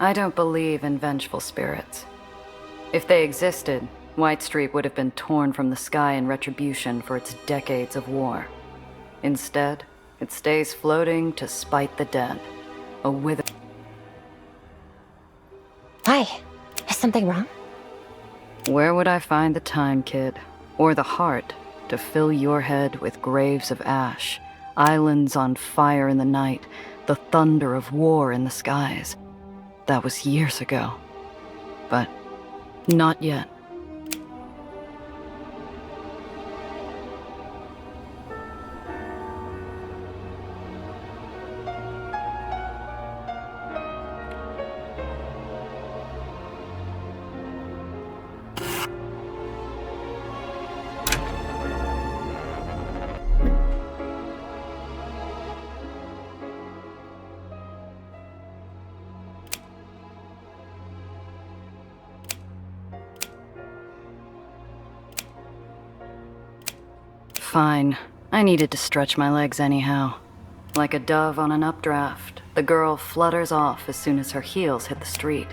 I don't believe in vengeful spirits. If they existed, White Street would have been torn from the sky in retribution for its decades of war. Instead, it stays floating to spite the dead. A wither. Why? Is something wrong? Where would I find the time, kid? Or the heart to fill your head with graves of ash, islands on fire in the night, the thunder of war in the skies? That was years ago. But not yet. Fine. I needed to stretch my legs anyhow. Like a dove on an updraft, the girl flutters off as soon as her heels hit the street,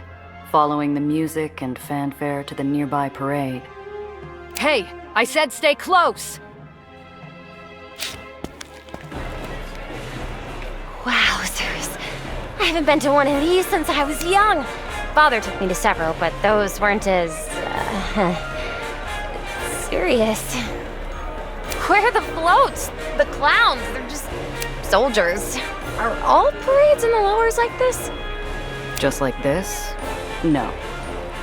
following the music and fanfare to the nearby parade. Hey! I said stay close! Wowzers. I haven't been to one of these since I was young. Father took me to several, but those weren't as... serious. Where are the floats? The clowns? They're just soldiers. Are all parades in the lowers like this? Just like this? No.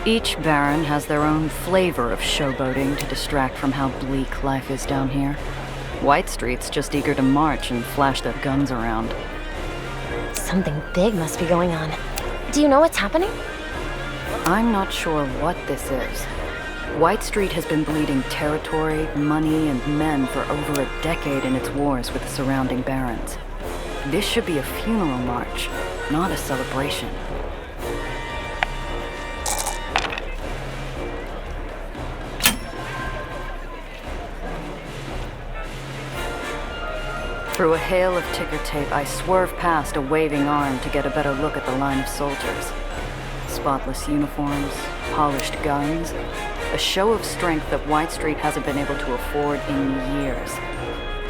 Each baron has their own flavor of showboating to distract from how bleak life is down here. White Street's just eager to march and flash their guns around. Something big must be going on. Do you know what's happening? I'm not sure what this is. White Street has been bleeding territory, money, and men for over a decade in its wars with the surrounding barons. This should be a funeral march, not a celebration. Through a hail of ticker tape, I swerve past a waving arm to get a better look at the line of soldiers. Spotless uniforms, polished guns, a show of strength that White Street hasn't been able to afford in years.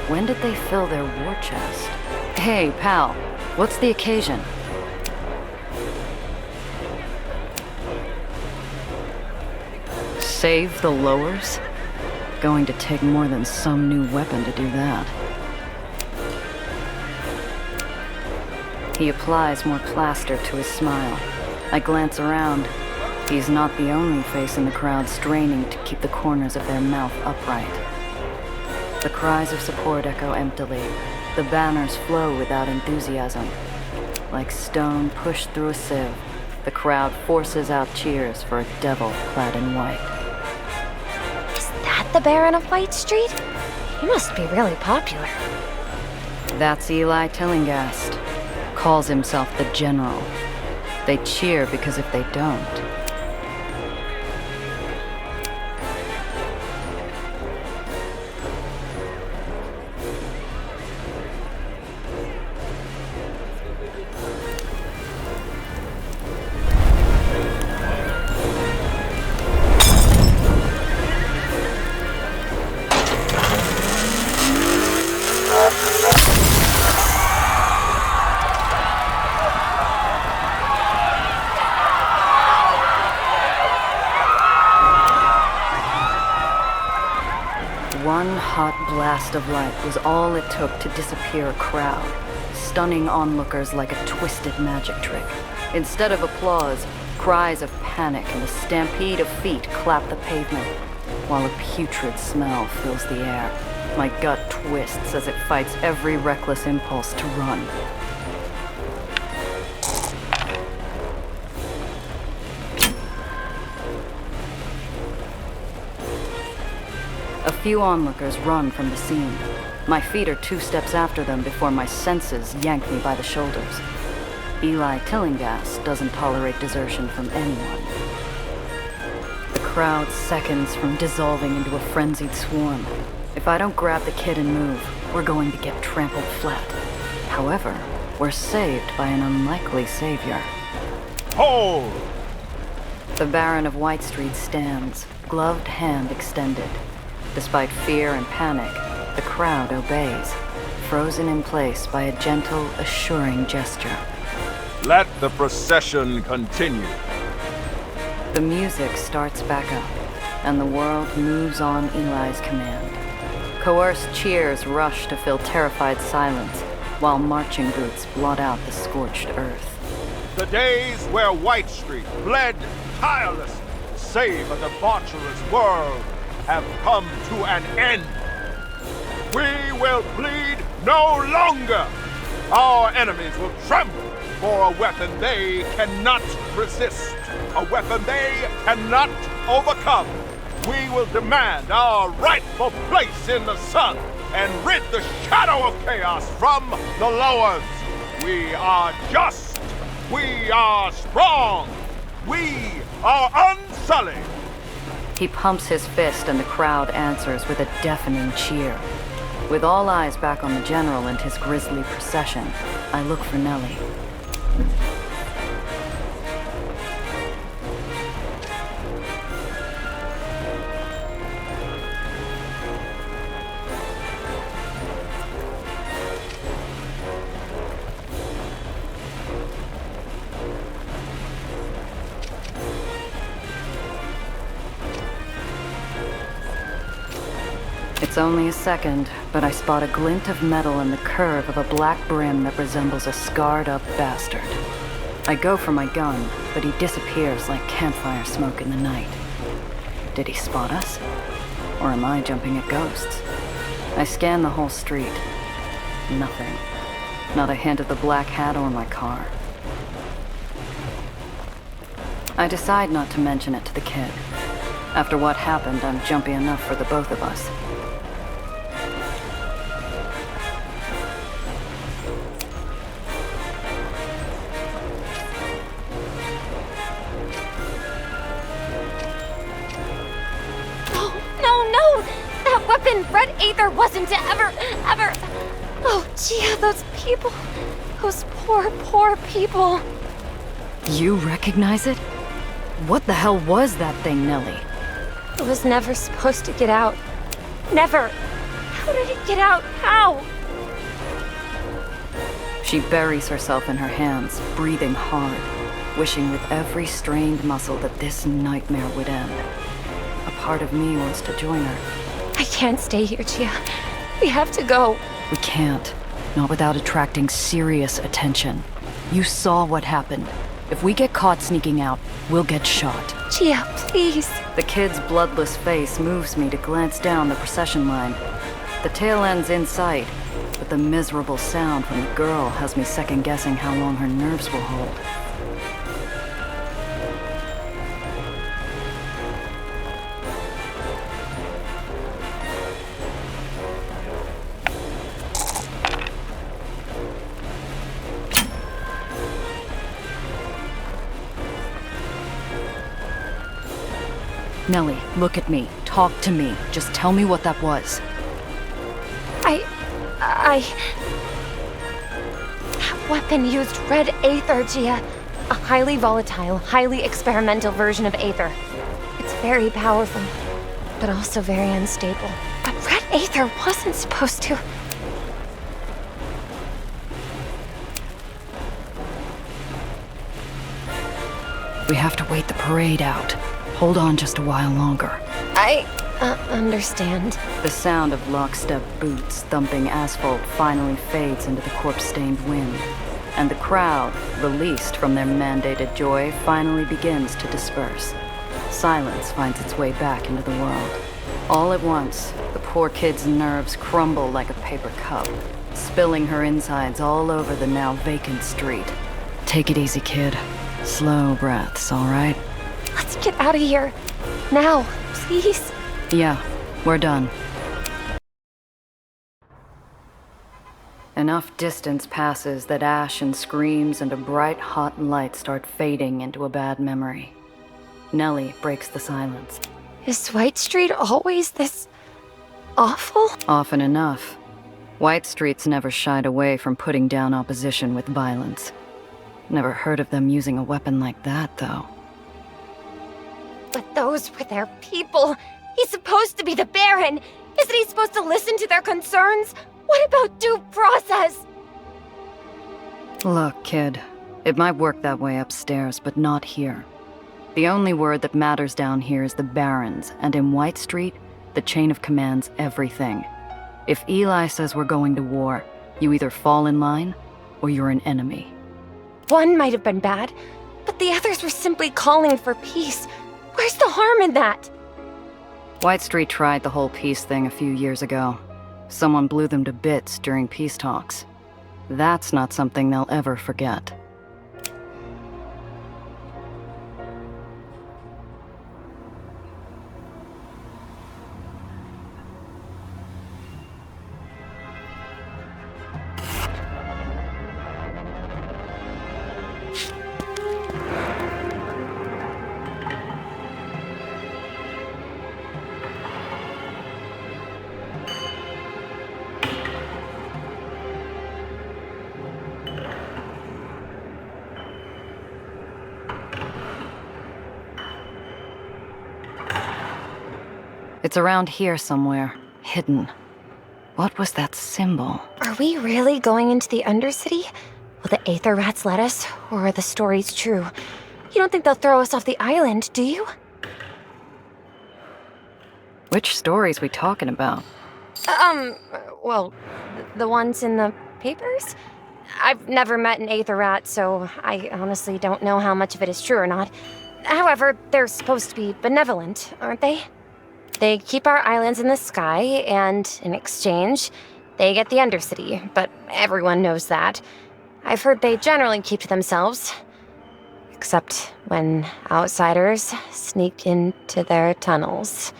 When did they fill their war chest? Hey, pal, what's the occasion? Save the lowers? Going to take more than some new weapon to do that. He applies more plaster to his smile. I glance around. He's not the only face in the crowd straining to keep the corners of their mouth upright. The cries of support echo emptily. The banners flow without enthusiasm. Like stone pushed through a sieve, the crowd forces out cheers for a devil clad in white. Is that the Baron of White Street? He must be really popular. That's Eli Tillinghast. Calls himself the General. They cheer because if they don't... One hot blast of light was all it took to disappear a crowd, stunning onlookers like a twisted magic trick. Instead of applause, cries of panic and a stampede of feet clap the pavement, while a putrid smell fills the air. My gut twists as it fights every reckless impulse to run. A few onlookers run from the scene. My feet are 2 steps after them before my senses yank me by the shoulders. Eli Tillinghast doesn't tolerate desertion from anyone. The crowd seconds from dissolving into a frenzied swarm. If I don't grab the kid and move, we're going to get trampled flat. However, we're saved by an unlikely savior. Hold! The Baron of White Street stands, gloved hand extended. Despite fear and panic, the crowd obeys, frozen in place by a gentle, assuring gesture. Let the procession continue. The music starts back up, and the world moves on Eli's command. Coerced cheers rush to fill terrified silence, while marching boots blot out the scorched earth. The days where White Street bled tirelessly to save a debaucherous world have come to an end. We will bleed no longer. Our enemies will tremble for a weapon they cannot resist, a weapon they cannot overcome. We will demand our rightful place in the sun and rid the shadow of chaos from the lowers. We are just. We are strong. We are unsullied. He pumps his fist and the crowd answers with a deafening cheer. With all eyes back on the General and his grisly procession, I look for Nellie. It's only a second, but I spot a glint of metal in the curve of a black brim that resembles a scarred-up bastard. I go for my gun, but he disappears like campfire smoke in the night. Did he spot us? Or am I jumping at ghosts? I scan the whole street. Nothing. Not a hint of the black hat or my car. I decide not to mention it to the kid. After what happened, I'm jumpy enough for the both of us. Red Aether wasn't ever... Oh, Gia, those people. Those poor people. You recognize it? What the hell was that thing, Nellie? It was never supposed to get out. Never. How did it get out? How? She buries herself in her hands, breathing hard, wishing with every strained muscle that this nightmare would end. A part of me wants to join her. I can't stay here, Gia. We have to go. We can't. Not without attracting serious attention. You saw what happened. If we get caught sneaking out, we'll get shot. Gia, please. The kid's bloodless face moves me to glance down the procession line. The tail end's in sight, but the miserable sound from the girl has me second-guessing how long her nerves will hold. Nellie, look at me. Talk to me. Just tell me what that was. That weapon used red Aether, Gia. A highly volatile, highly experimental version of Aether. It's very powerful, but also very unstable. But red Aether wasn't supposed to... We have to wait the parade out. Hold on just a while longer. I understand. The sound of lockstep boots thumping asphalt finally fades into the corpse-stained wind, and the crowd, released from their mandated joy, finally begins to disperse. Silence finds its way back into the world. All at once, the poor kid's nerves crumble like a paper cup, spilling her insides all over the now vacant street. Take it easy, kid. Slow breaths, all right? Let's get out of here. Now, please. Yeah, we're done. Enough distance passes that ash and screams and a bright, hot light start fading into a bad memory. Nellie breaks the silence. Is White Street always this... awful? Often enough. White Street's never shied away from putting down opposition with violence. Never heard of them using a weapon like that, though. But those were their people. He's supposed to be the Baron. Isn't he supposed to listen to their concerns? What about due process? Look, kid. It might work that way upstairs, but not here. The only word that matters down here is the Barons, and in White Street, the chain of command's everything. If Eli says we're going to war, you either fall in line, or you're an enemy. One might have been bad, but the others were simply calling for peace. Where's the harm in that? White Street tried the whole peace thing a few years ago. Someone blew them to bits during peace talks. That's not something they'll ever forget. It's around here somewhere, hidden. What was that symbol? Are we really going into the Undercity? Will the Aether rats let us, or are the stories true? You don't think they'll throw us off the island, do you? Which stories we talking about? Well, the ones in the papers? I've never met an Aether rat, so I honestly don't know how much of it is true or not. However, they're supposed to be benevolent, aren't they? They keep our islands in the sky, and in exchange, they get the Undercity, but everyone knows that. I've heard they generally keep to themselves. Except when outsiders sneak into their tunnels.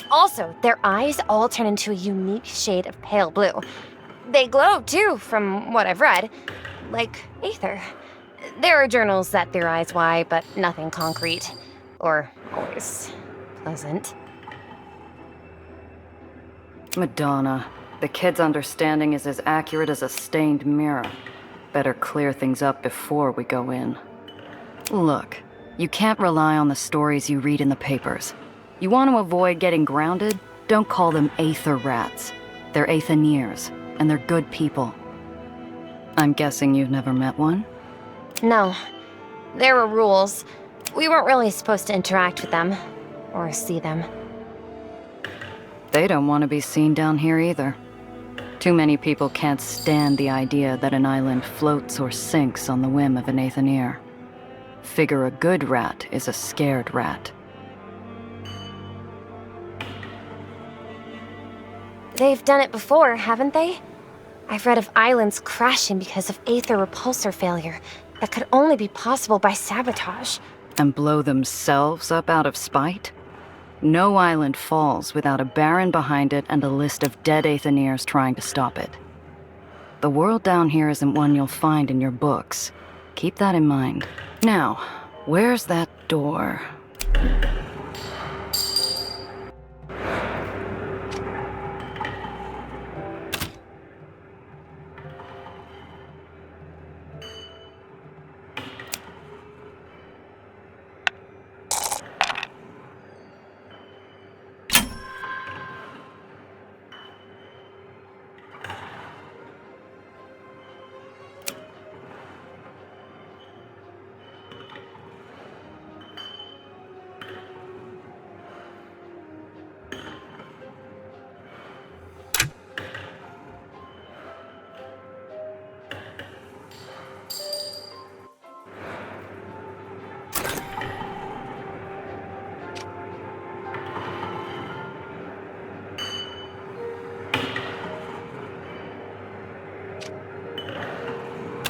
Also, their eyes all turn into a unique shade of pale blue. They glow, too, from what I've read. Like Aether. There are journals that theorize why, but nothing concrete. Or always pleasant. Madonna. The kid's understanding is as accurate as a stained mirror. Better clear things up before we go in. Look, you can't rely on the stories you read in the papers. You want to avoid getting grounded? Don't call them Aether rats. They're Aetheniers, and they're good people. I'm guessing you've never met one? No. There were rules. We weren't really supposed to interact with them. Or see them. They don't want to be seen down here either. Too many people can't stand the idea that an island floats or sinks on the whim of an Aethenier. Figure a good rat is a scared rat. They've done it before, haven't they? I've read of islands crashing because of Aether repulsor failure that could only be possible by sabotage. And blow themselves up out of spite? No island falls without a Baron behind it and a list of dead Aetheniers trying to stop it. The world down here isn't one you'll find in your books. Keep that in mind. Now, where's that door?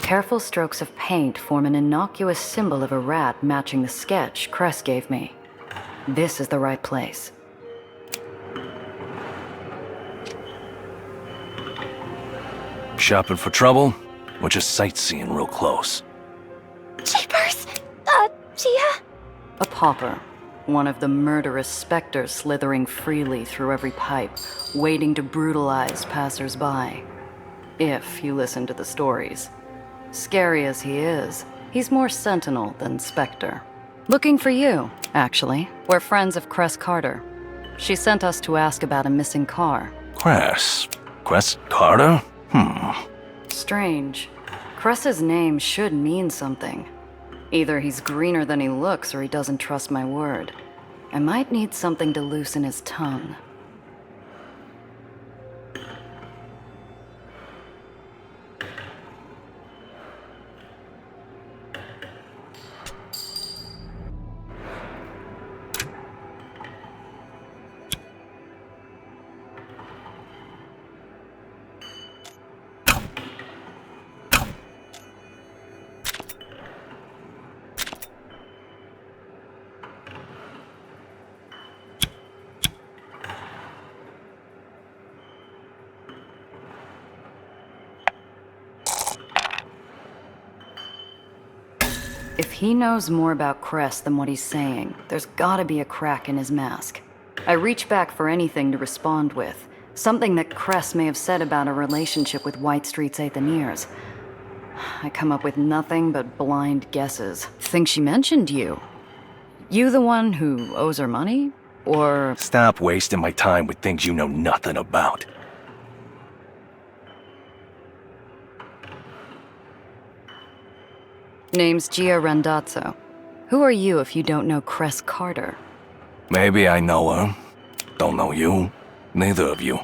Careful strokes of paint form an innocuous symbol of a rat matching the sketch Cress gave me. This is the right place. Shopping for trouble? Or just sightseeing real close? Jeepers! Gia? A pauper. One of the murderous specters slithering freely through every pipe, waiting to brutalize passers-by. If you listen to the stories. Scary as he is, He's more Sentinel than Spectre. Looking for you, actually. We're friends of Cress Carter. She sent us to ask about a missing car. Cress Carter? Strange. Cress's name should mean something. Either he's greener than he looks or he doesn't trust my word. I might need something to loosen his tongue. If he knows more about Cress than what he's saying, there's gotta be a crack in his mask. I reach back for anything to respond with. Something that Cress may have said about a relationship with White Street's Aetherians. I come up with nothing but blind guesses. Think she mentioned you. You the one who owes her money? Or... Stop wasting my time with things you know nothing about. Name's Gia Randazzo. Who are you if you don't know Cress Carter? Maybe I know her. Don't know you. Neither of you.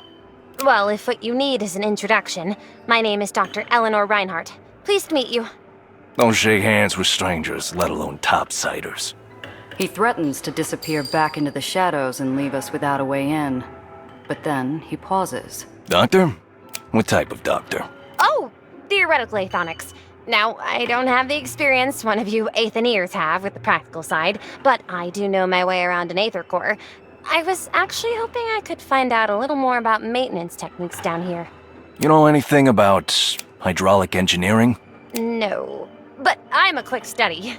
Well, if what you need is an introduction, my name is Dr. Eleanor Reinhardt. Pleased to meet you. Don't shake hands with strangers, let alone topsiders. He threatens to disappear back into the shadows and leave us without a way in. But then he pauses. Doctor? What type of doctor? Oh, theoretical aethonics. Now, I don't have the experience one of you Aetheniers have with the practical side, but I do know my way around an Aether core. I was actually hoping I could find out a little more about maintenance techniques down here. You know anything about hydraulic engineering? No, but I'm a quick study.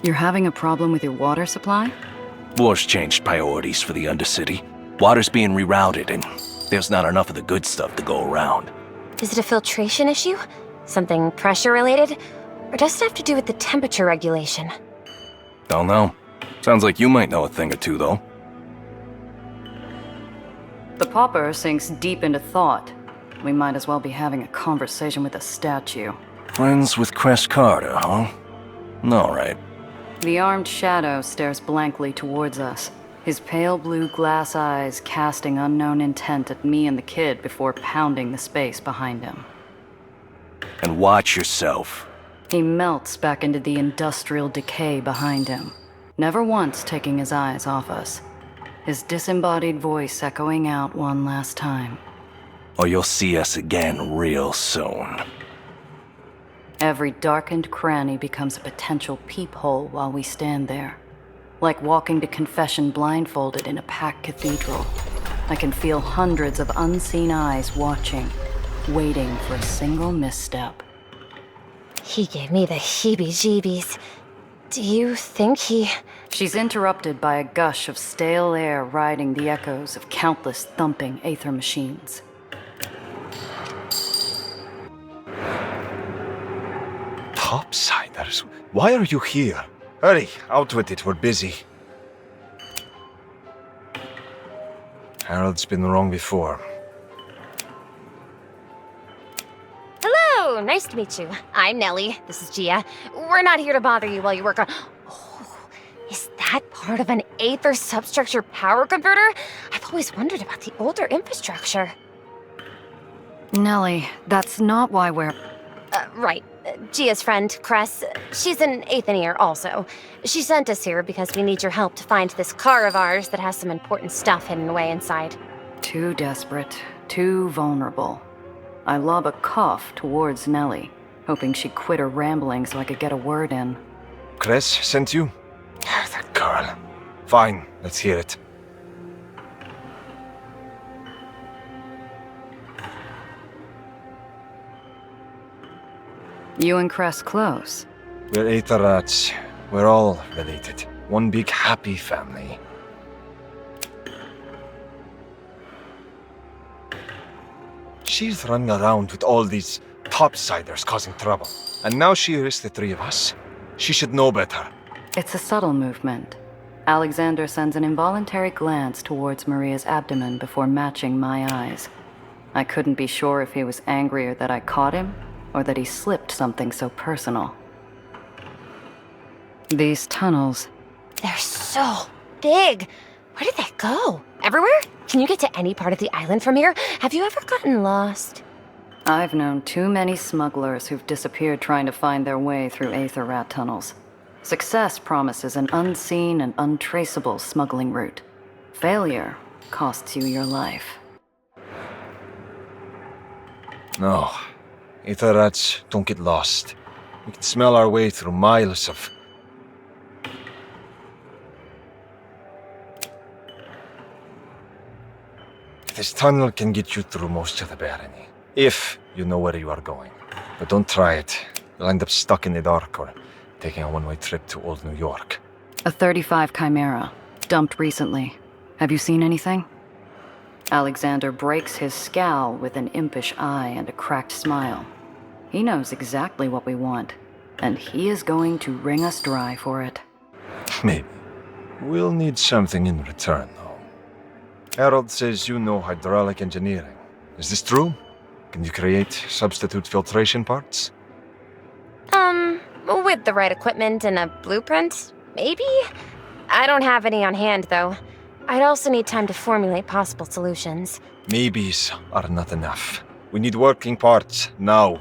You're having a problem with your water supply? War's changed priorities for the Undercity. Water's being rerouted and there's not enough of the good stuff to go around. Is it a filtration issue? Something pressure related? Or does it have to do with the temperature regulation? Don't know. Sounds like you might know a thing or two, though. The pauper sinks deep into thought. We might as well be having a conversation with a statue. Friends with Cress Carter, huh? All right. The armed shadow stares blankly towards us, his pale blue glass eyes casting unknown intent at me and the kid before pounding the space behind him. And watch yourself. He melts back into the industrial decay behind him, never once taking his eyes off us, his disembodied voice echoing out one last time. Or you'll see us again real soon. Every darkened cranny becomes a potential peephole while we stand there. Like walking to confession blindfolded in a packed cathedral. I can feel hundreds of unseen eyes watching, waiting for a single misstep. He gave me the heebie-jeebies. Do you think he... She's interrupted by a gush of stale air riding the echoes of countless thumping Aether machines. Topsiders? Why are you here? Hurry, out with it, we're busy. Harold's been wrong before. Hello, nice to meet you. I'm Nellie, this is Gia. We're not here to bother you while you work on... Oh, is that part of an Aether substructure power converter? I've always wondered about the older infrastructure. Nellie, that's not why we're... Right. Gia's friend, Cress, she's an Aethenier also. She sent us here because we need your help to find this car of ours that has some important stuff hidden away inside. Too desperate, too vulnerable. I lob a cough towards Nellie, hoping she'd quit her rambling so I could get a word in. Cress sent you? That girl. Fine, let's hear it. You and Cress close? We're Aetherats. We're all related. One big happy family. She's running around with all these topsiders causing trouble. And now she risks the three of us. She should know better. It's a subtle movement. Alexander sends an involuntary glance towards Maria's abdomen before matching my eyes. I couldn't be sure if he was angrier that I caught him, or that he slipped something so personal. These tunnels... They're so big. Where did they go? Everywhere? Can you get to any part of the island from here? Have you ever gotten lost? I've known too many smugglers who've disappeared trying to find their way through Aether rat tunnels. Success promises an unseen and untraceable smuggling route. Failure costs you your life. No. Aether rats don't get lost. We can smell our way through miles of... This tunnel can get you through most of the barony, if you know where you are going. But don't try it. You'll end up stuck in the dark or taking a one-way trip to old New York. A 35 Chimera, dumped recently. Have you seen anything? Alexander breaks his scowl with an impish eye and a cracked smile. He knows exactly what we want, and he is going to wring us dry for it. Maybe. We'll need something in return, though. Harold says you know hydraulic engineering. Is this true? Can you create substitute filtration parts? With the right equipment and a blueprint, maybe? I don't have any on hand, though. I'd also need time to formulate possible solutions. Maybes are not enough. We need working parts, now.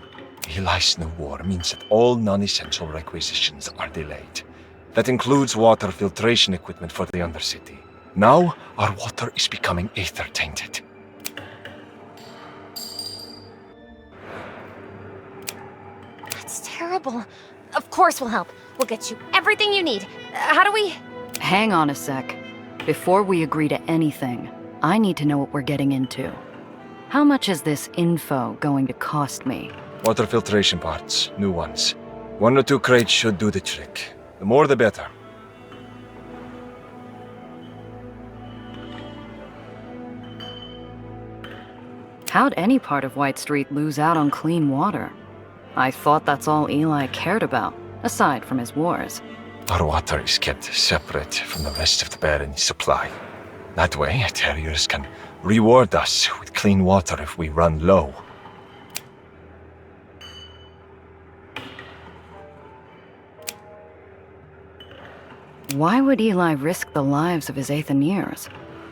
Eli's new war means that all non-essential requisitions are delayed. That includes water filtration equipment for the Undercity. Now, our water is becoming Aether-tainted. That's terrible. Of course we'll help. We'll get you everything you need. How do we... Hang on a sec. Before we agree to anything, I need to know what we're getting into. How much is this info going to cost me? Water filtration parts, new ones. 1 or 2 crates should do the trick. The more the better. How'd any part of White Street lose out on clean water? I thought that's all Eli cared about, aside from his wars. Our water is kept separate from the rest of the barony's supply. That way, terriers can reward us with clean water if we run low. Why would Eli risk the lives of his Aethoniers?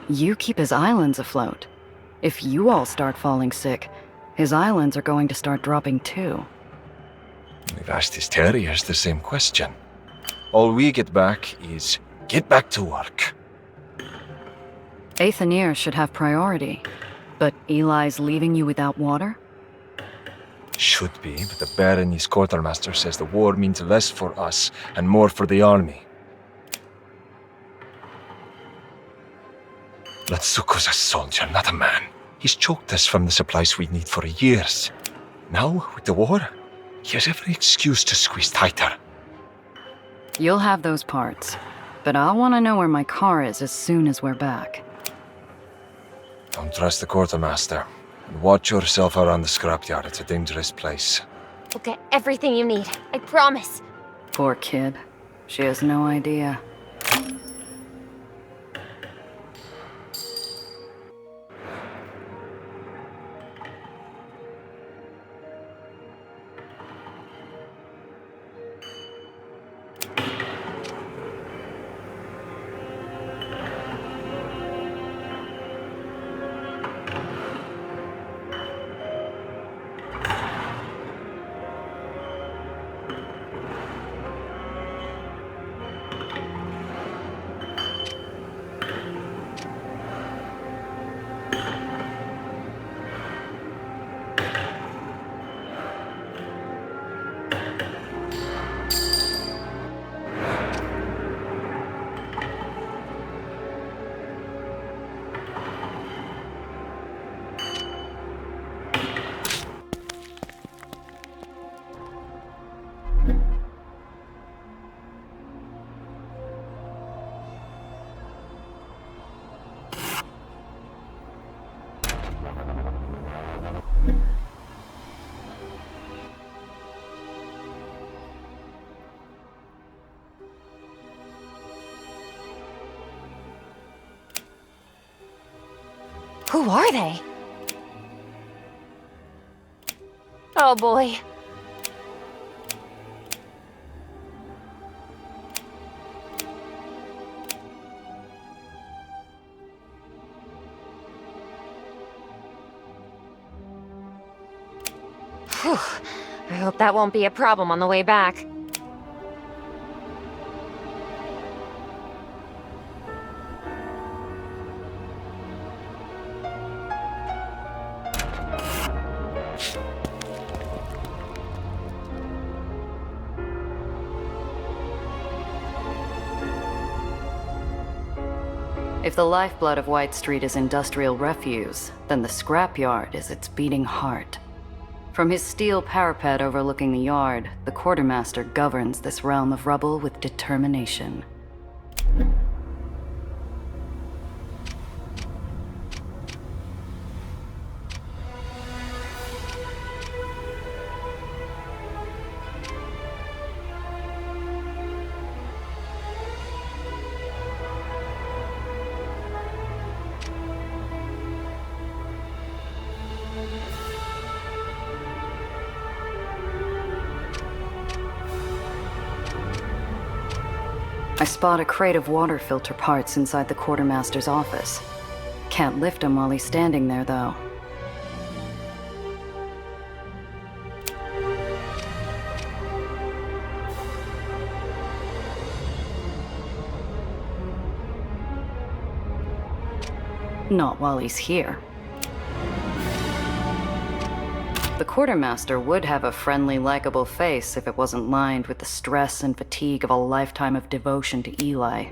You keep his islands afloat. If you all start falling sick, his islands are going to start dropping too. We've asked his terriers the same question. All we get back is, get back to work. Aethoniers should have priority. But Eli's leaving you without water? Should be, but the Barony's Quartermaster says the war means less for us and more for the army. Letsuko's a soldier, not a man. He's choked us from the supplies we need for years. Now, with the war, he has every excuse to squeeze tighter. You'll have those parts. But I'll want to know where my car is as soon as we're back. Don't trust the Quartermaster. And watch yourself around the scrapyard. It's a dangerous place. We'll get everything you need. I promise. Poor kid. She has no idea. Who are they? Oh boy. Whew. I hope that won't be a problem on the way back. If the lifeblood of White Street is industrial refuse, then the scrapyard is its beating heart. From his steel parapet overlooking the yard, the quartermaster governs this realm of rubble with determination. I spot a crate of water filter parts inside the quartermaster's office. Can't lift him while he's standing there, though. Not while he's here. The quartermaster would have a friendly, likable face if it wasn't lined with the stress and fatigue of a lifetime of devotion to Eli.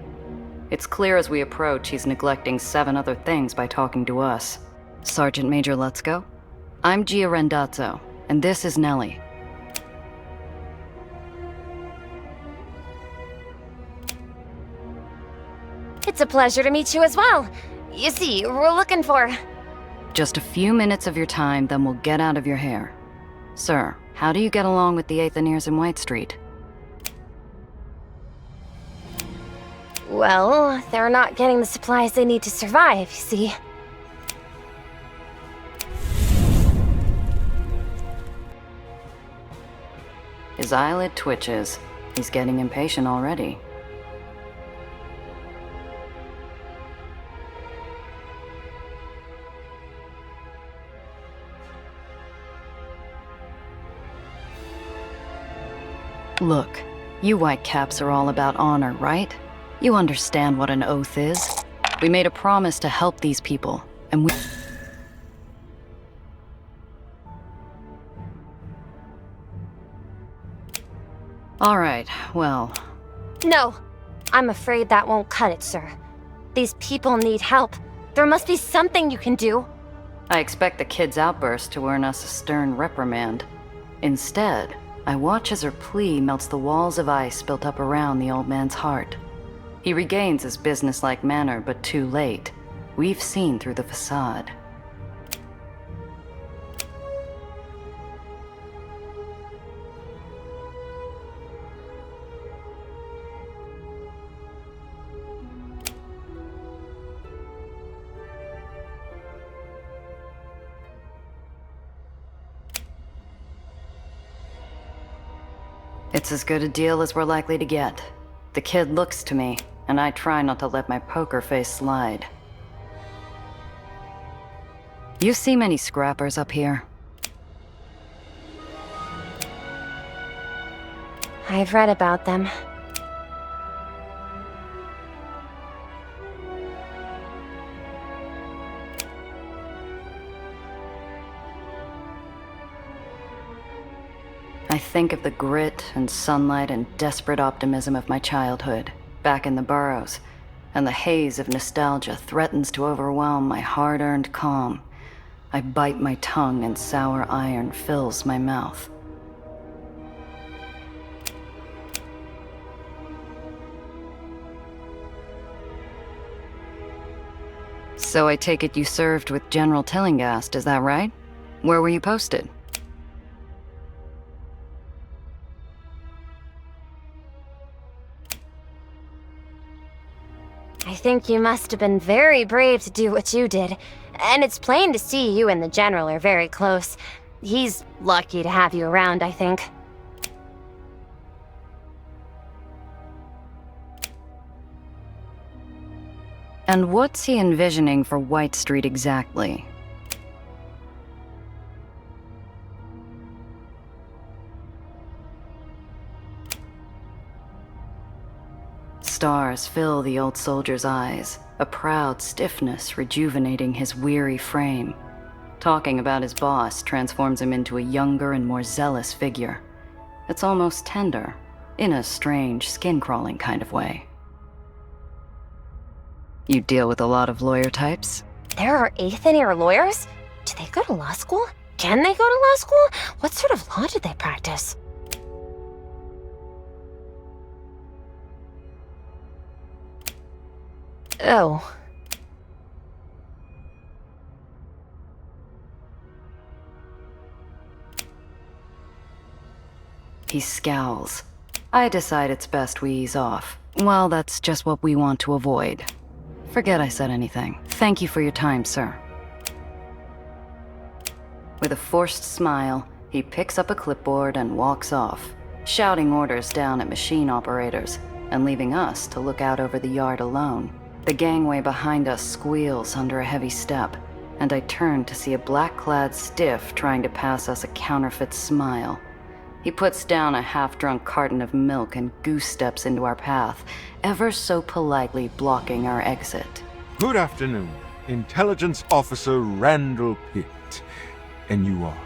It's clear as we approach he's neglecting 7 other things by talking to us. Sergeant Major Lutzko? I'm Gia Rendazzo, and this is Nellie. It's a pleasure to meet you as well. You see, we're looking for... Just a few minutes of your time, then we'll get out of your hair. Sir, how do you get along with the Aethoniers in White Street? Well, they're not getting the supplies they need to survive, you see. His eyelid twitches. He's getting impatient already. Look, you whitecaps are all about honor, right? You understand what an oath is. We made a promise to help these people, and we... All right, well... No, I'm afraid that won't cut it, sir. These people need help. There must be something you can do. I expect the kid's outburst to earn us a stern reprimand. Instead, I watch as her plea melts the walls of ice built up around the old man's heart. He regains his businesslike manner, but too late. We've seen through the facade. It's as good a deal as we're likely to get. The kid looks to me, and I try not to let my poker face slide. You see many scrappers up here? I've read about them. I think of the grit and sunlight and desperate optimism of my childhood, back in the burrows, and the haze of nostalgia threatens to overwhelm my hard-earned calm. I bite my tongue and sour iron fills my mouth. So I take it you served with General Tillinghast, is that right? Where were you posted? I think you must have been very brave to do what you did. And it's plain to see you and the General are very close. He's lucky to have you around, I think. And what's he envisioning for White Street exactly? Stars fill the old soldier's eyes, a proud stiffness rejuvenating his weary frame. Talking about his boss transforms him into a younger and more zealous figure. It's almost tender, in a strange, skin-crawling kind of way. You deal with a lot of lawyer types? There are Aether lawyers? Do they go to law school? Can they go to law school? What sort of law do they practice? Oh. He scowls. I decide it's best we ease off. Well, that's just what we want to avoid. Forget I said anything. Thank you for your time, sir. With a forced smile, he picks up a clipboard and walks off, shouting orders down at machine operators, and leaving us to look out over the yard alone. The gangway behind us squeals under a heavy step, and I turn to see a black-clad stiff trying to pass us a counterfeit smile. He puts down a half-drunk carton of milk and goose steps into our path, ever so politely blocking our exit. Good afternoon, Intelligence Officer Randall Pitt. And you are?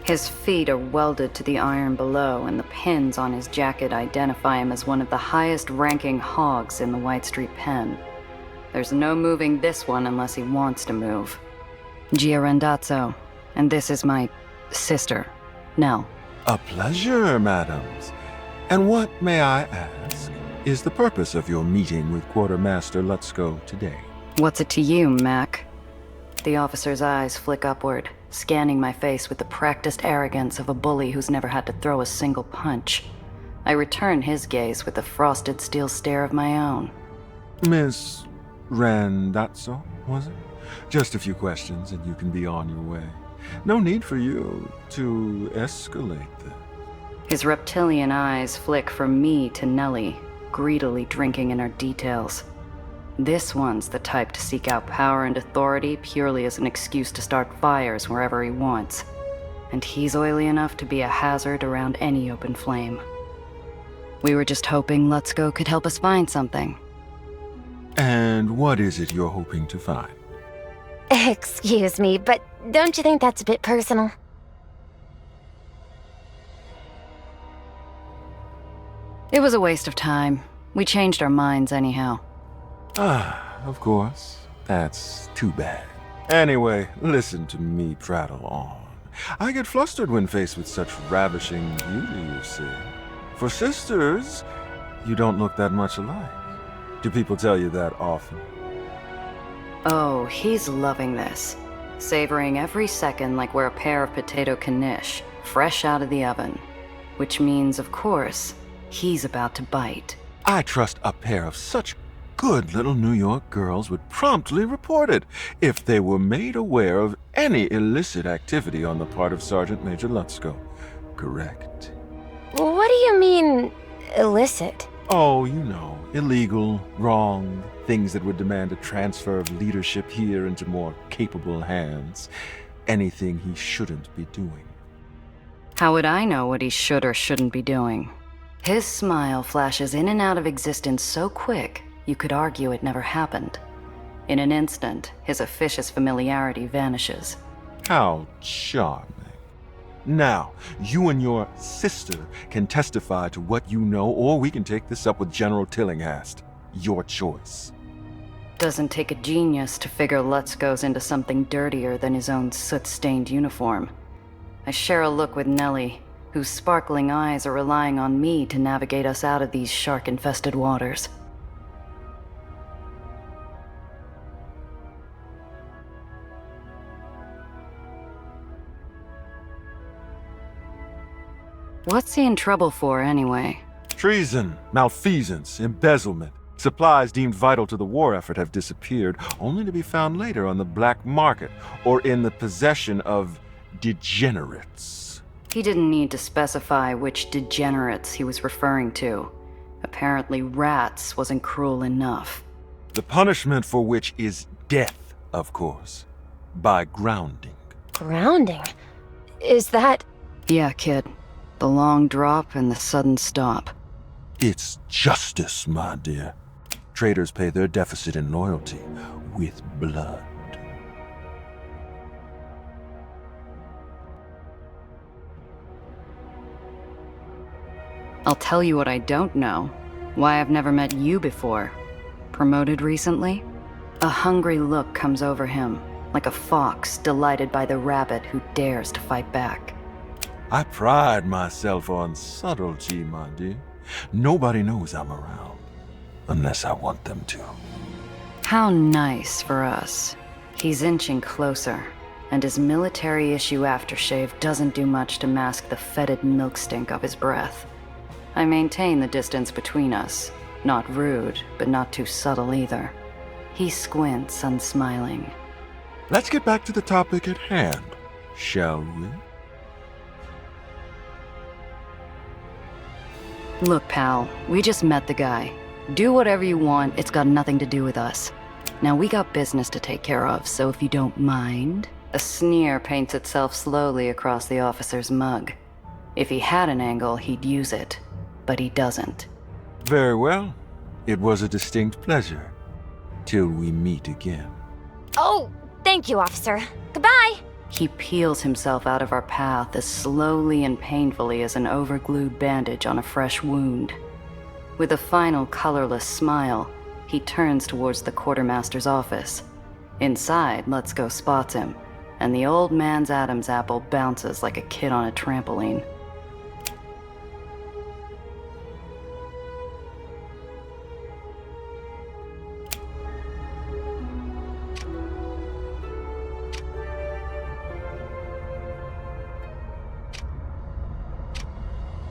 His feet are welded to the iron below, and the pins on his jacket identify him as one of the highest-ranking hogs in the White Street pen. There's no moving this one unless he wants to move. Gia Randazzo, and this is my sister, Nell. A pleasure, madams. And what, may I ask, is the purpose of your meeting with Quartermaster Lutzko today? What's it to you, Mac? The officer's eyes flick upward, scanning my face with the practiced arrogance of a bully who's never had to throw a single punch. I return his gaze with a frosted steel stare of my own. Miss Randazzo, was it? Just a few questions and you can be on your way. No need for you to escalate this. His reptilian eyes flick from me to Nellie, greedily drinking in our details. This one's the type to seek out power and authority purely as an excuse to start fires wherever he wants. And he's oily enough to be a hazard around any open flame. We were just hoping Lutzko could help us find something. And what is it you're hoping to find? Excuse me, but don't you think that's a bit personal? It was a waste of time. We changed our minds anyhow. Ah, of course. That's too bad. Anyway, listen to me prattle on. I get flustered when faced with such ravishing beauty, you see. For sisters, you don't look that much alike. Do people tell you that often? Oh, he's loving this. Savoring every second like we're a pair of potato knish, fresh out of the oven. Which means, of course, he's about to bite. I trust a pair of such good little New York girls would promptly report it if they were made aware of any illicit activity on the part of Sergeant Major Lutzko. Correct? What do you mean, illicit? Oh, you know, illegal, wrong, things that would demand a transfer of leadership here into more capable hands. Anything he shouldn't be doing. How would I know what he should or shouldn't be doing? His smile flashes in and out of existence so quick, you could argue it never happened. In an instant, his officious familiarity vanishes. How charming. Now, you and your sister can testify to what you know, or we can take this up with General Tillinghast. Your choice. Doesn't take a genius to figure Lutzko's into something dirtier than his own soot-stained uniform. I share a look with Nellie, whose sparkling eyes are relying on me to navigate us out of these shark-infested waters. What's he in trouble for, anyway? Treason, malfeasance, embezzlement. Supplies deemed vital to the war effort have disappeared, only to be found later on the black market or in the possession of degenerates. He didn't need to specify which degenerates he was referring to. Apparently rats wasn't cruel enough. The punishment for which is death, of course, by grounding. Grounding? Is that... Yeah, kid. The long drop and the sudden stop. It's justice, my dear. Traders pay their deficit in loyalty with blood. I'll tell you what I don't know. Why I've never met you before. Promoted recently? A hungry look comes over him, like a fox delighted by the rabbit who dares to fight back. I pride myself on subtlety, my dear. Nobody knows I'm around, unless I want them to. How nice for us. He's inching closer, and his military-issue aftershave doesn't do much to mask the fetid milk stink of his breath. I maintain the distance between us. Not rude, but not too subtle either. He squints, unsmiling. Let's get back to the topic at hand, shall we? Look, pal, we just met the guy. Do whatever you want, it's got nothing to do with us. Now we got business to take care of, so if you don't mind... A sneer paints itself slowly across the officer's mug. If he had an angle, he'd use it. But he doesn't. Very well. It was a distinct pleasure. Till we meet again. Oh, thank you, officer. Goodbye! He peels himself out of our path as slowly and painfully as an overglued bandage on a fresh wound. With a final colorless smile, he turns towards the quartermaster's office. Inside, Let's Go spots him, and the old man's Adam's apple bounces like a kid on a trampoline.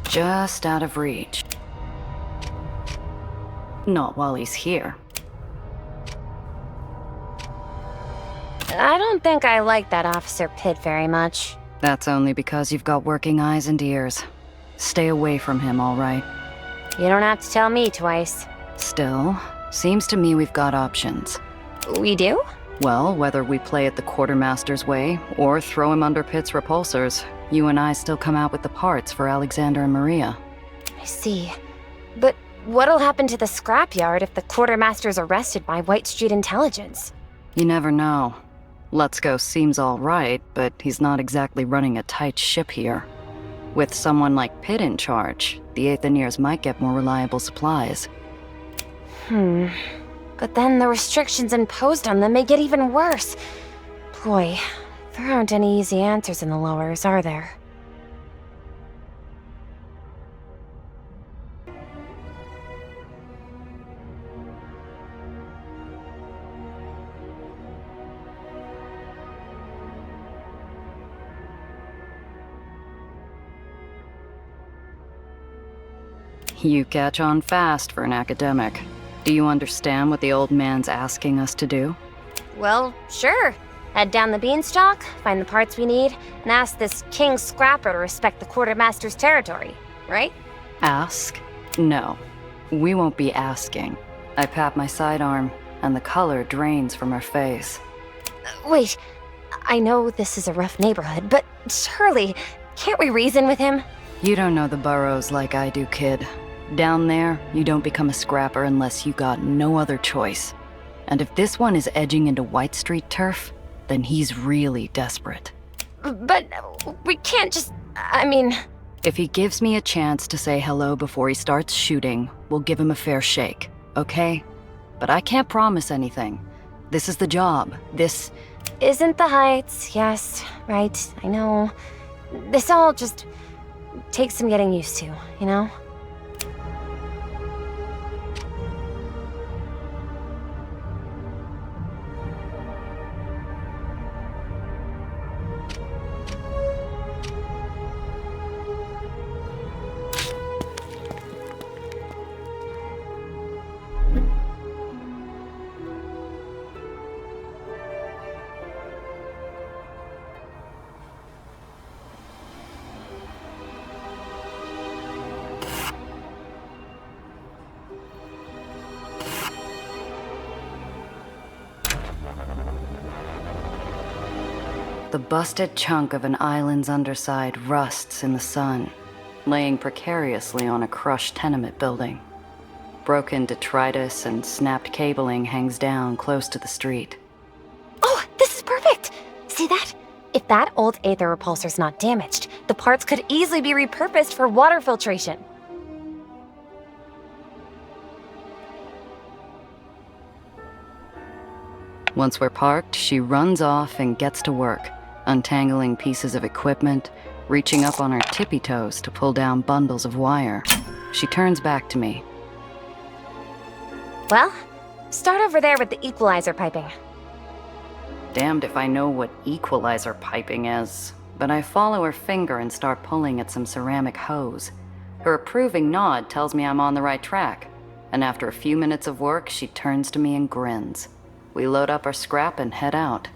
Just out of reach. Not while he's here. I don't think I like that Officer Pitt very much. That's only because you've got working eyes and ears. Stay away from him, all right? You don't have to tell me twice. Still, seems to me we've got options. We do? Well, whether we play it the quartermaster's way, or throw him under Pitt's repulsors, you and I still come out with the parts for Alexander and Maria. I see. But what'll happen to the scrapyard if the quartermaster's arrested by White Street Intelligence? You never know. Let's Go seems all right, but he's not exactly running a tight ship here. With someone like Pitt in charge, the Aetherians might get more reliable supplies. But then the restrictions imposed on them may get even worse. Boy, there aren't any easy answers in the lowers, are there? You catch on fast for an academic. Do you understand what the old man's asking us to do? Well, sure. Head down the beanstalk, find the parts we need, and ask this King Scrapper to respect the quartermaster's territory, right? Ask? No. We won't be asking. I pat my sidearm, and the color drains from her face. Wait, I know this is a rough neighborhood, but surely, can't we reason with him? You don't know the burrows like I do, kid. Down there, you don't become a scrapper unless you got no other choice. And if this one is edging into White Street turf, then he's really desperate. But we can't just... I mean... If he gives me a chance to say hello before he starts shooting, we'll give him a fair shake, okay? But I can't promise anything. This is the job. This... Isn't the Heights, yes, right, I know. This all just takes some getting used to, you know? The busted chunk of an island's underside rusts in the sun, laying precariously on a crushed tenement building. Broken detritus and snapped cabling hangs down close to the street. Oh, this is perfect! See that? If that old Aether repulsor's not damaged, the parts could easily be repurposed for water filtration. Once we're parked, she runs off and gets to work, untangling pieces of equipment, reaching up on her tippy toes to pull down bundles of wire. She turns back to me. Well, start over there with the equalizer piping. Damned if I know what equalizer piping is, but I follow her finger and start pulling at some ceramic hose. Her approving nod tells me I'm on the right track, and after a few minutes of work, she turns to me and grins. We load up our scrap and head out.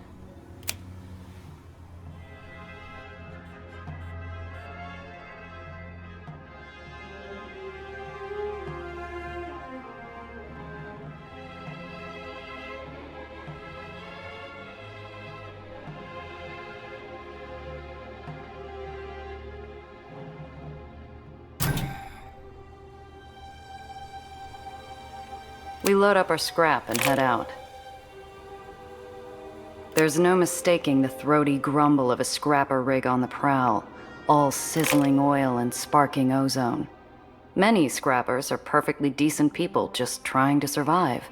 We load up our scrap and head out. There's no mistaking the throaty grumble of a scrapper rig on the prowl, all sizzling oil and sparking ozone. Many scrappers are perfectly decent people just trying to survive.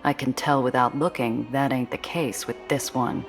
I can tell without looking that ain't the case with this one.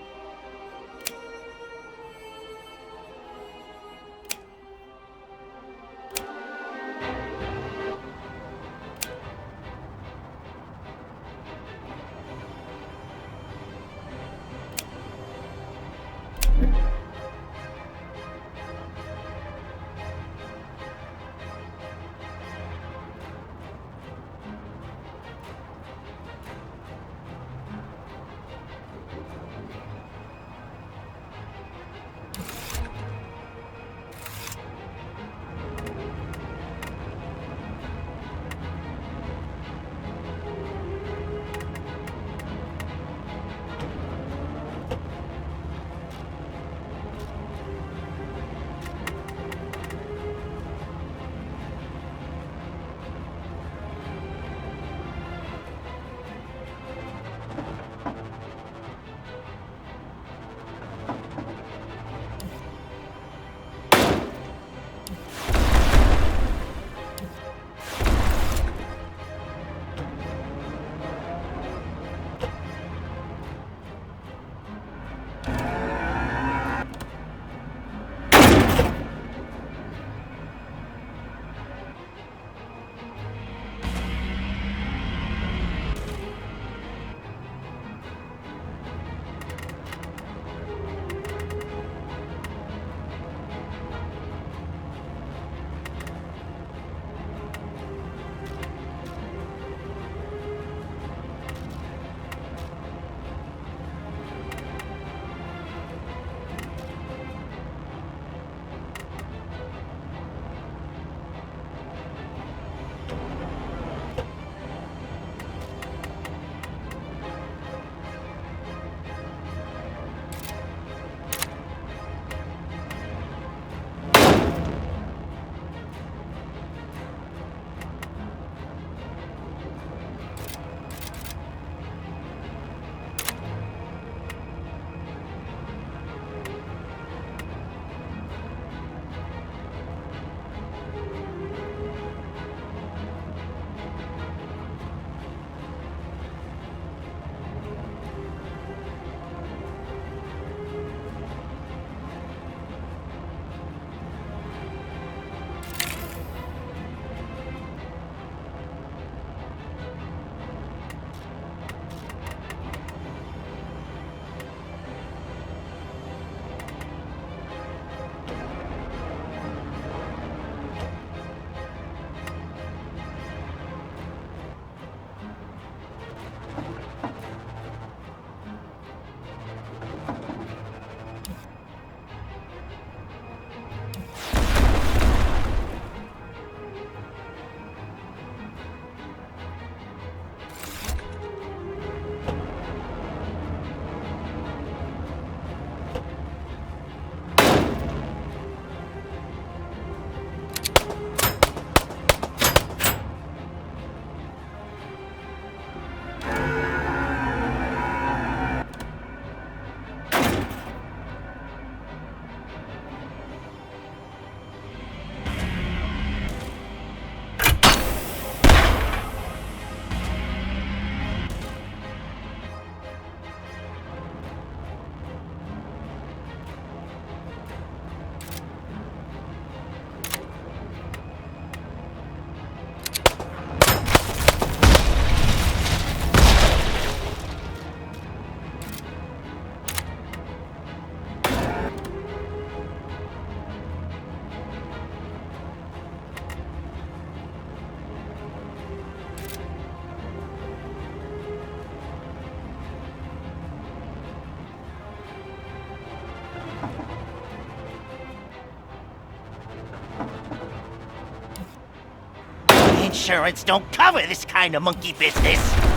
insurance don't cover this kind of monkey business.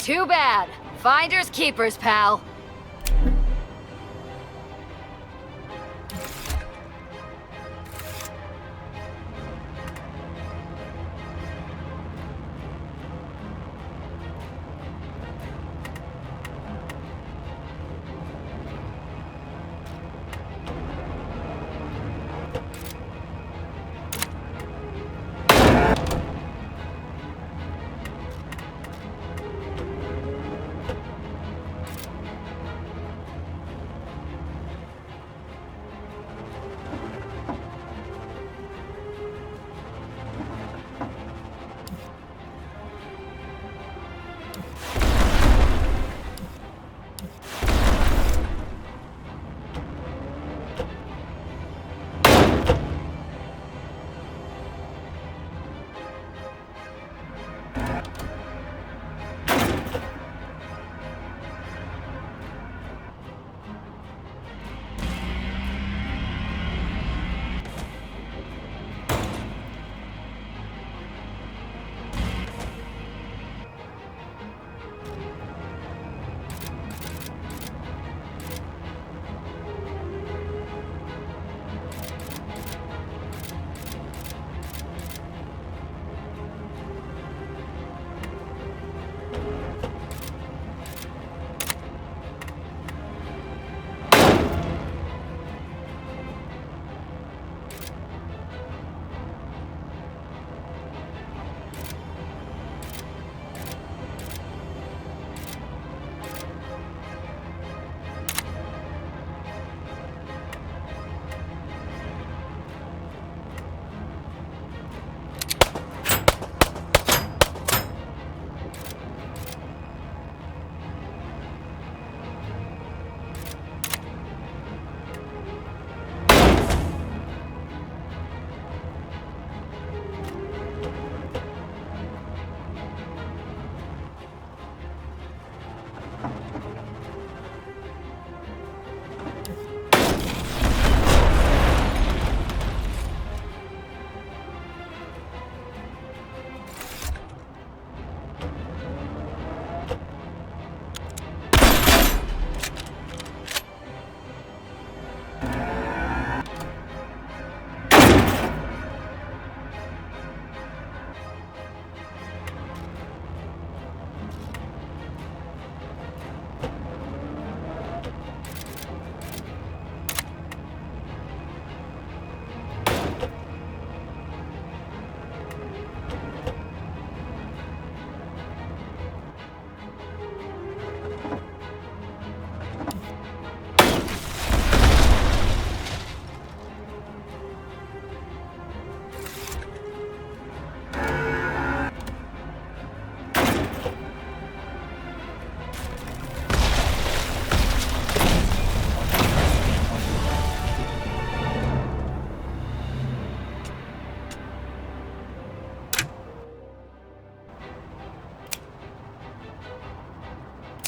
Too bad. Finders keepers, pal.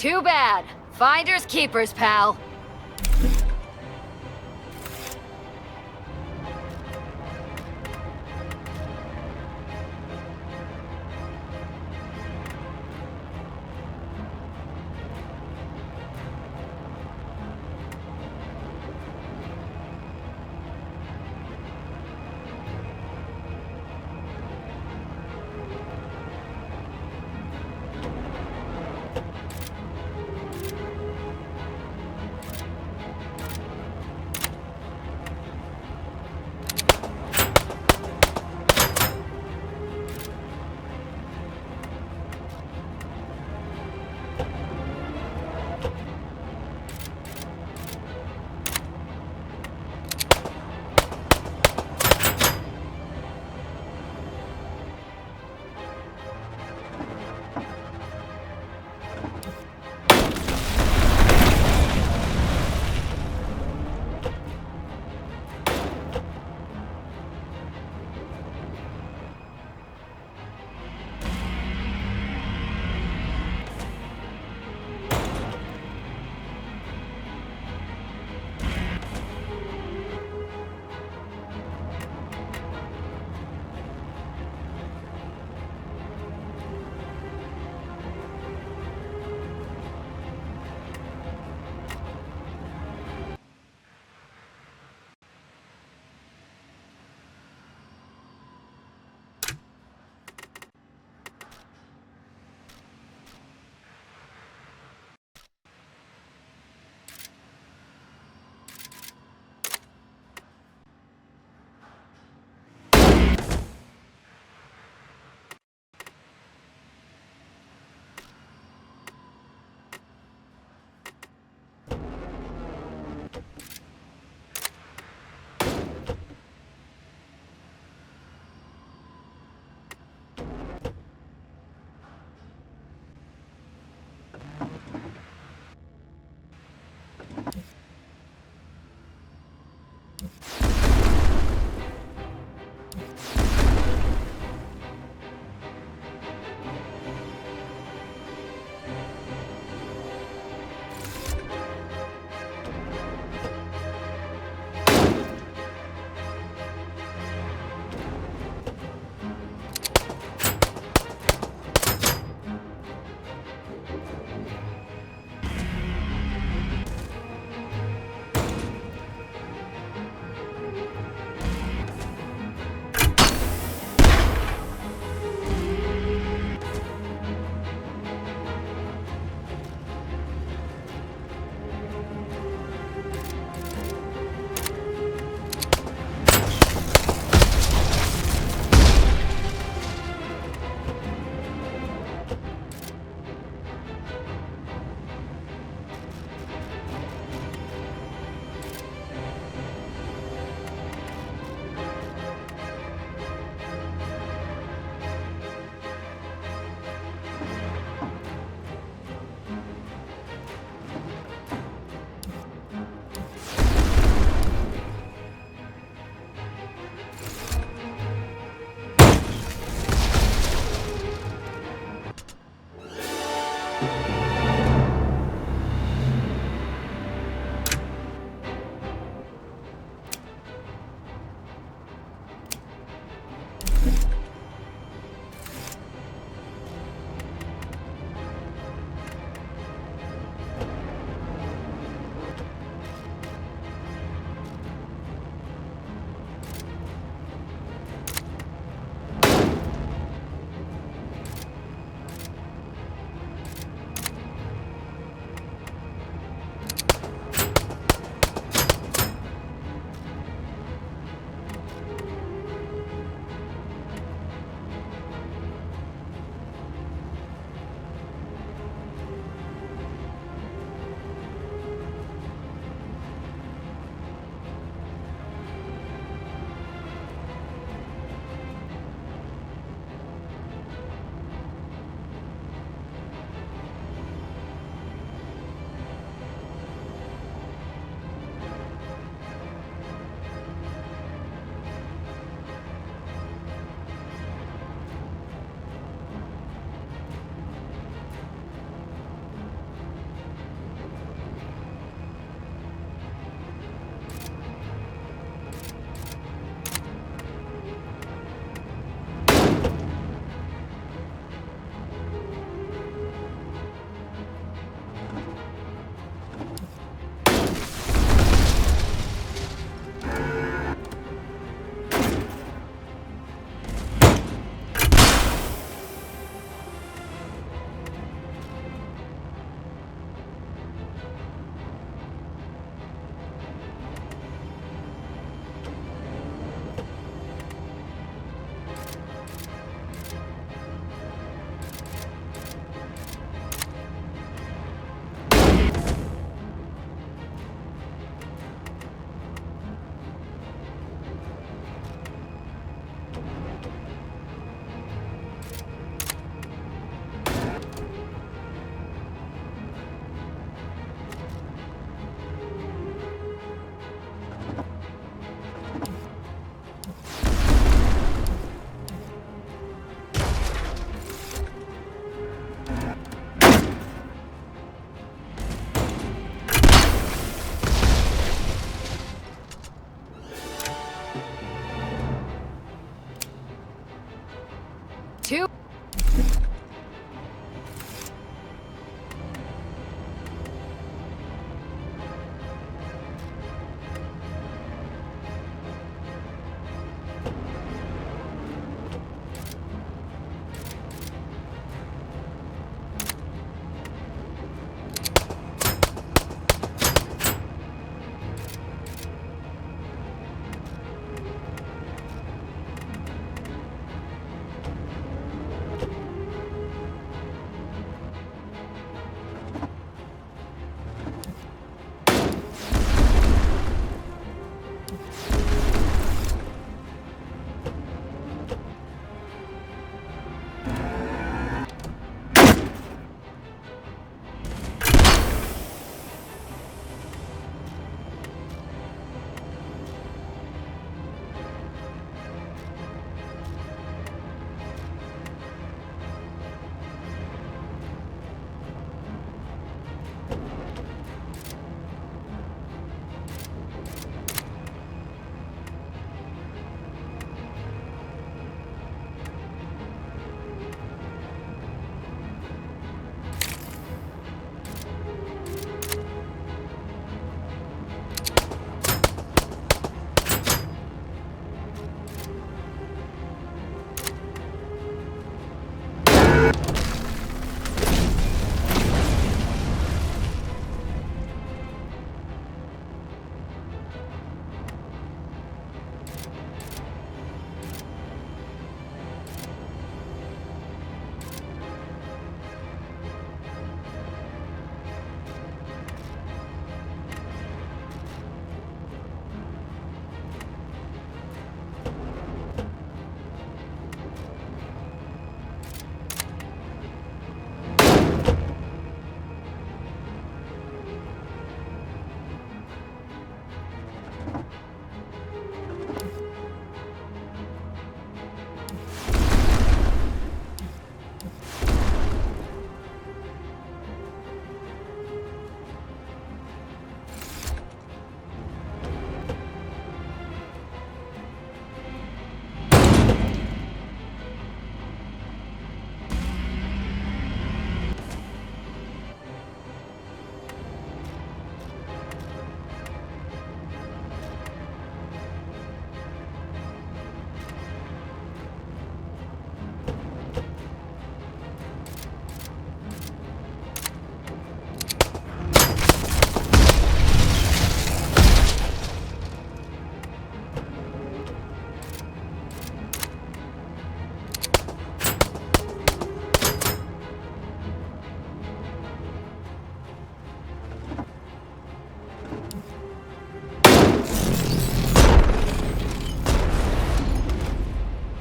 Too bad. Finders keepers, pal.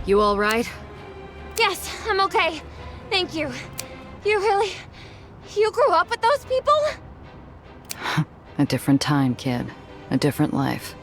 You all right? Yes, I'm okay. Thank you. You grew up with those people? A different time, kid. A different life.